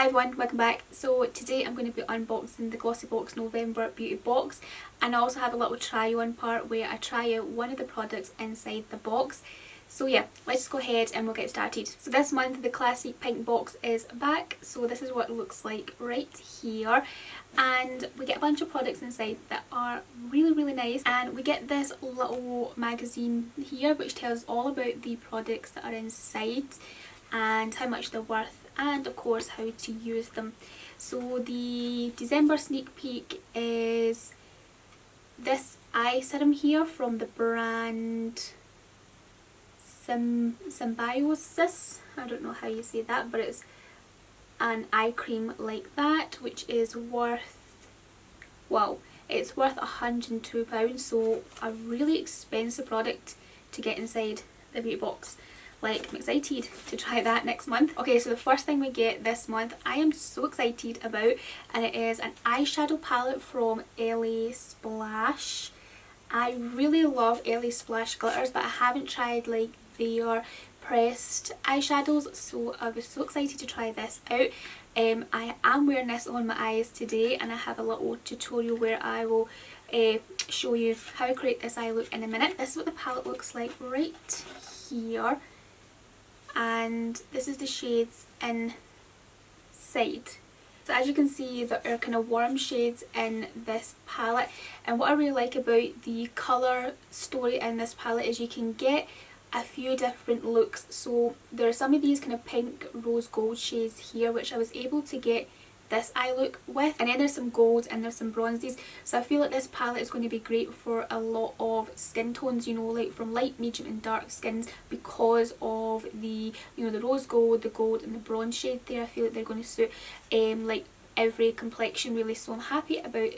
Hi everyone, welcome back. So today I'm going to be unboxing the GLOSSYBOX November beauty box, and I also have a little try on part where I try out one of the products inside the box. So yeah, let's go ahead and we'll get started. So this month the classic pink box is back, so this is what it looks like right here, and we get a bunch of products inside that are really nice, and we get this little magazine here which tells all about the products that are inside and how much they're worth, and of course how to use them. So the December sneak peek is this eye serum here from the brand Symbiosis. I don't know how you say that, but it's an eye cream like that, which is worth, well, it's worth £102, so a really expensive product to get inside the beauty box. Like, I'm excited to try that next month. Okay, so the first thing we get this month I am so excited about, and it is an eyeshadow palette from LA Splash. I really love LA Splash glitters, but I haven't tried like their pressed eyeshadows, so I was so excited to try this out. I am wearing this on my eyes today, and I have a little tutorial where I will show you how I create this eye look in a minute. This is what the palette looks like right here, and this is the shades inside. So as you can see, there are kind of warm shades in this palette, and what I really like about the colour story in this palette is you can get a few different looks. So there are some of these kind of pink rose gold shades here which I was able to get this eye look with, and then there's some golds and there's some bronzes. So I feel like this palette is going to be great for a lot of skin tones, you know, like from light, medium and dark skins, because of the, you know, the rose gold, the gold and the bronze shade there. I feel like they're going to suit like every complexion really, so I'm happy about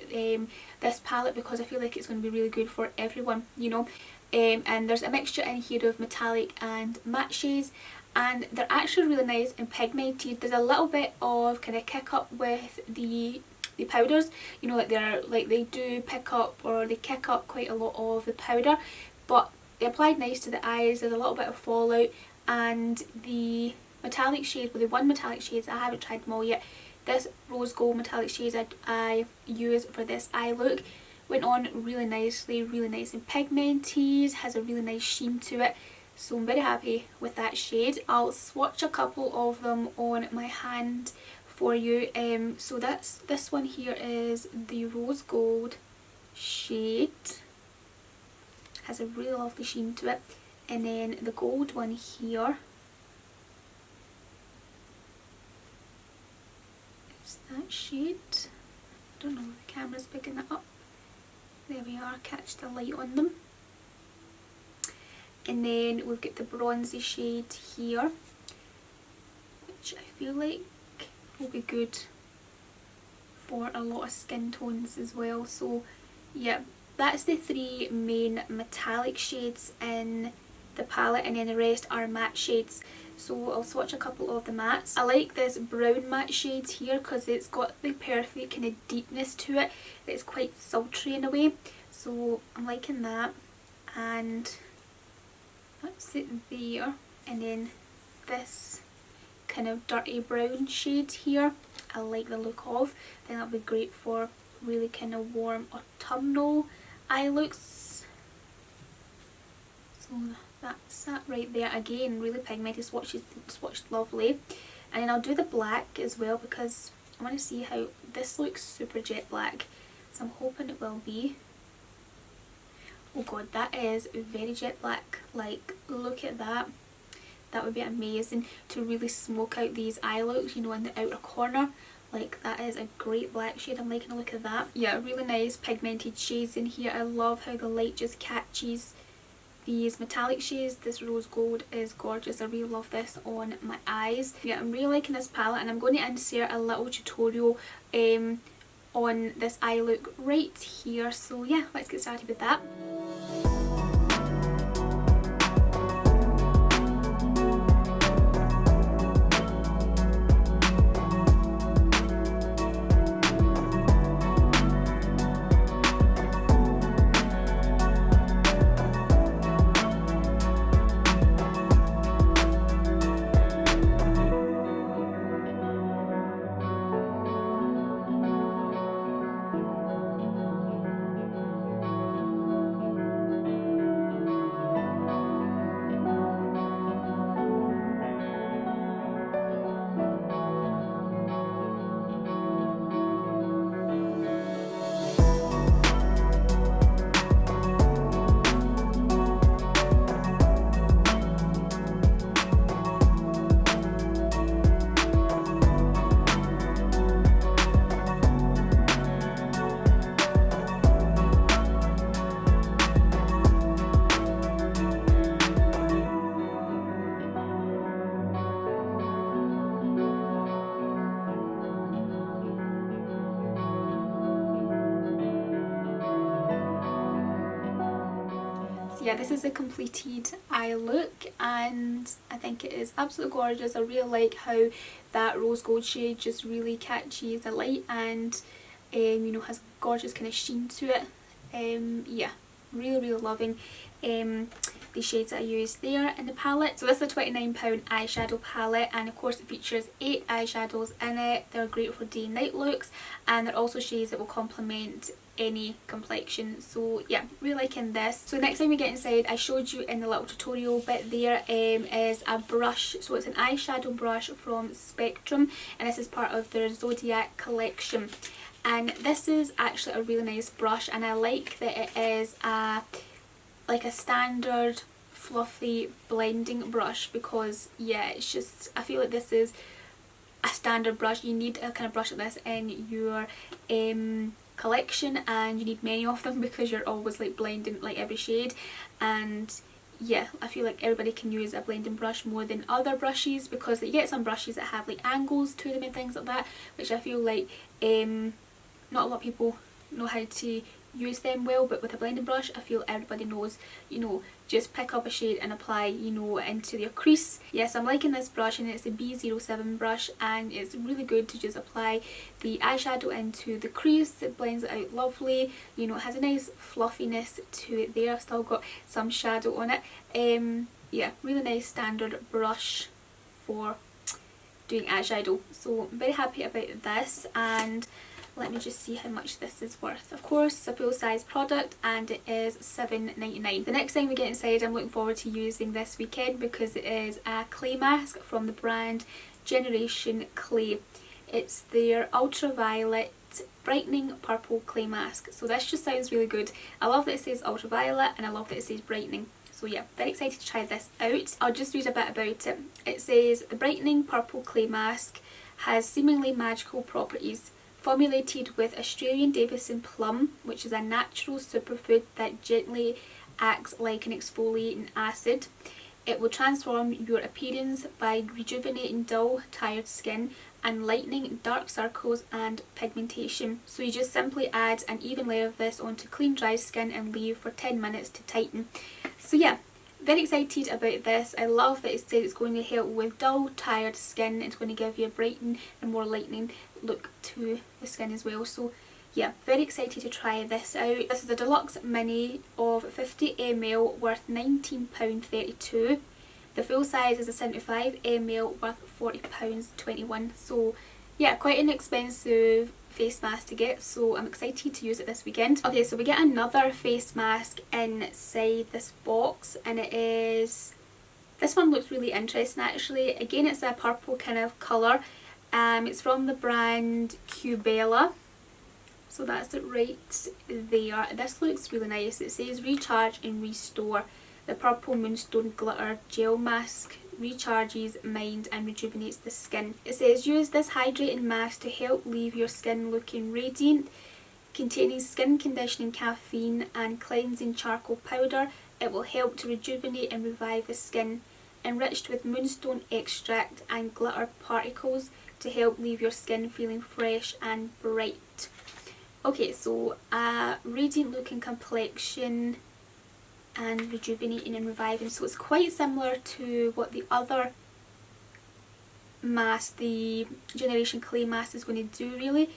this palette because I feel like it's going to be really good for everyone, you know. And there's a mixture in here of metallic and matte shades, and they're actually really nice and pigmented. There's a little bit of kind of kick up with the powders, you know, like they do pick up, or they kick up quite a lot of the powder, but they applied nice to the eyes. There's a little bit of fallout, and the metallic shade, well, the one metallic shades, I haven't tried them all yet. This rose gold metallic shades I use for this eye look went on really nicely, really nice and pigmented, has a really nice sheen to it, so I'm very happy with that shade. I'll swatch a couple of them on my hand for you. So this one here is the rose gold shade, has a really lovely sheen to it, and then the gold one here is that shade. I don't know if the camera's picking it up. There we are, catch the light on them. And then we've got the bronzy shade here, which I feel like will be good for a lot of skin tones as well. So yeah, that's the three main metallic shades in the palette, and then the rest are matte shades. So I'll swatch a couple of the mattes. I like this brown matte shade here because it's got the perfect kind of deepness to it. It's quite sultry in a way, so I'm liking that. And that's it there. And then this kind of dirty brown shade here, I like the look of. Then that'll be great for really kind of warm autumnal eye looks. So that's that right there. Again, really pigmented, swatched lovely. And then I'll do the black as well because I want to see how this looks. Super jet black, so I'm hoping it will be. Oh god, that is very jet black. Like, look at that. That would be amazing to really smoke out these eye looks, you know, in the outer corner. Like, that is a great black shade. I'm liking a look at that. Yeah, really nice pigmented shades in here. I love how the light just catches these metallic shades. This rose gold is gorgeous. I really love this on my eyes. Yeah, I'm really liking this palette, and I'm going to insert a little tutorial on this eye look right here. So yeah, let's get started with that. yeah, this is a completed eye look and I think it is absolutely gorgeous. I really like how that rose gold shade just really catches the light and you know, has gorgeous kind of sheen to it. Yeah, really loving the shades that I used there in the palette. So this is a £29 eyeshadow palette, and of course it features 8 eyeshadows in it. They're great for day and night looks, and they're also shades that will complement any complexion. So yeah, really liking this. So the next time we get inside, I showed you in the little tutorial bit there, is a brush. So it's an eyeshadow brush from Spectrum, and this is part of their Zodiac collection. And this is actually a really nice brush, and I like that it is like a standard fluffy blending brush, because yeah, it's just, I feel like this is a standard brush. You need a kind of brush like this in your collection, and you need many of them because you're always like blending like every shade. And yeah, I feel like everybody can use a blending brush more than other brushes, because you get some brushes that have like angles to them and things like that, which I feel like not a lot of people know how to use them well. But with a blending brush, I feel everybody knows, you know, just pick up a shade and apply, you know, into your crease. Yes, I'm liking this brush, and it's a B07 brush, and it's really good to just apply the eyeshadow into the crease. It blends it out lovely, you know, it has a nice fluffiness to it there. I've still got some shadow on it. Yeah, really nice standard brush for doing eyeshadow. So I'm very happy about this, and let me just see how much this is worth. Of course, it's a full size product and it is £7.99. The next thing we get inside, I'm looking forward to using this weekend, because it is a clay mask from the brand Generation Clay. It's their Ultraviolet Brightening Purple Clay Mask. So this just sounds really good. I love that it says Ultraviolet, and I love that it says Brightening. So yeah, very excited to try this out. I'll just read a bit about it. It says, the Brightening Purple Clay Mask has seemingly magical properties. Formulated with Australian Davison plum, which is a natural superfood that gently acts like an exfoliating acid. It will transform your appearance by rejuvenating dull, tired skin and lightening dark circles and pigmentation. So you just simply add an even layer of this onto clean dry skin and leave for 10 minutes to tighten. So yeah, very excited about this. I love that it says it's going to help with dull, tired skin. It's going to give you a brighten and more lightening look to the skin as well. So yeah, very excited to try this out. This is a deluxe mini of 50ml worth £19.32. The full size is a 75ml worth £40.21. So yeah, quite an expensive face mask to get, so I'm excited to use it this weekend. Okay, so we get another face mask inside this box, and it is, this one looks really interesting actually. Again, it's a purple kind of colour. It's from the brand Cubella. So that's it right there. This looks really nice. It says recharge and restore. The purple Moonstone glitter gel mask recharges mind and rejuvenates the skin. It says use this hydrating mask to help leave your skin looking radiant. Containing skin conditioning caffeine and cleansing charcoal powder, it will help to rejuvenate and revive the skin. Enriched with Moonstone extract and glitter particles to help leave your skin feeling fresh and bright. Okay, so a radiant looking complexion and rejuvenating and reviving. So it's quite similar to what the other mask, the Generation Clay mask, is going to do really.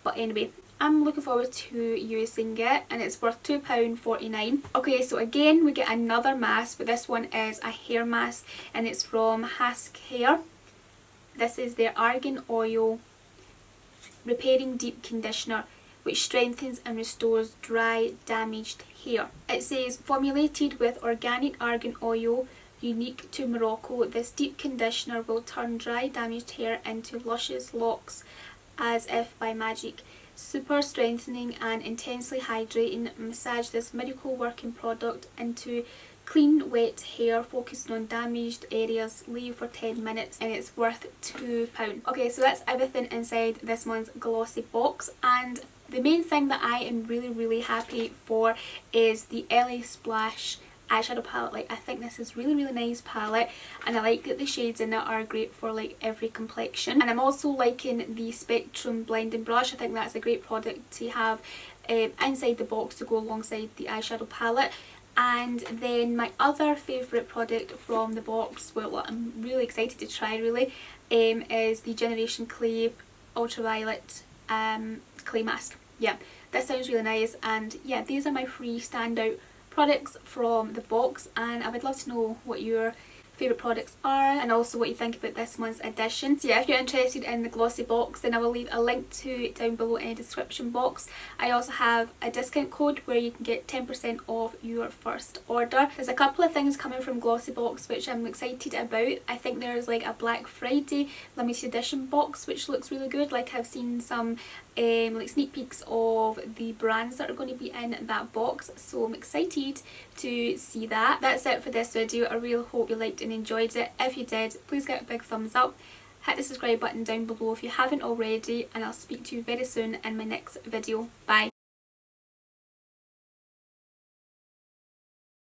But anyway, I'm looking forward to using it, and it's worth £2.49. Okay, so again we get another mask, but this one is a hair mask, and it's from Hask Hair. This is their Argan Oil Repairing Deep Conditioner, which strengthens and restores dry, damaged hair. It says formulated with organic argan oil unique to Morocco, this deep conditioner will turn dry, damaged hair into luscious locks as if by magic. Super strengthening and intensely hydrating, massage this miracle working product into clean wet hair, focusing on damaged areas, leave for 10 minutes, and it's worth £2. Okay, so that's everything inside this month's glossy box, and the main thing that I am really happy for is the LA Splash eyeshadow palette. Like, I think this is really nice palette, and I like that the shades in it are great for like every complexion. And I'm also liking the Spectrum blending brush. I think that's a great product to have inside the box to go alongside the eyeshadow palette. And then my other favourite product from the box, well, I'm really excited to try really, is the Generation Clay Ultraviolet clay mask. Yeah, that sounds really nice, and yeah, these are my 3 standout products from the box, and I would love to know what your favourite products are and also what you think about this month's edition. So yeah, if you're interested in the glossy box, then I will leave a link to it down below in the description box. I also have a discount code where you can get 10% off your first order. There's a couple of things coming from Glossybox which I'm excited about. I think there's like a Black Friday limited edition box which looks really good. Like I've seen some like sneak peeks of the brands that are going to be in that box, so I'm excited to see that. That's it for this video. I really hope you liked and enjoyed it. If you did, please get a big thumbs up, hit the subscribe button down below if you haven't already, and I'll speak to you very soon in my next video. Bye!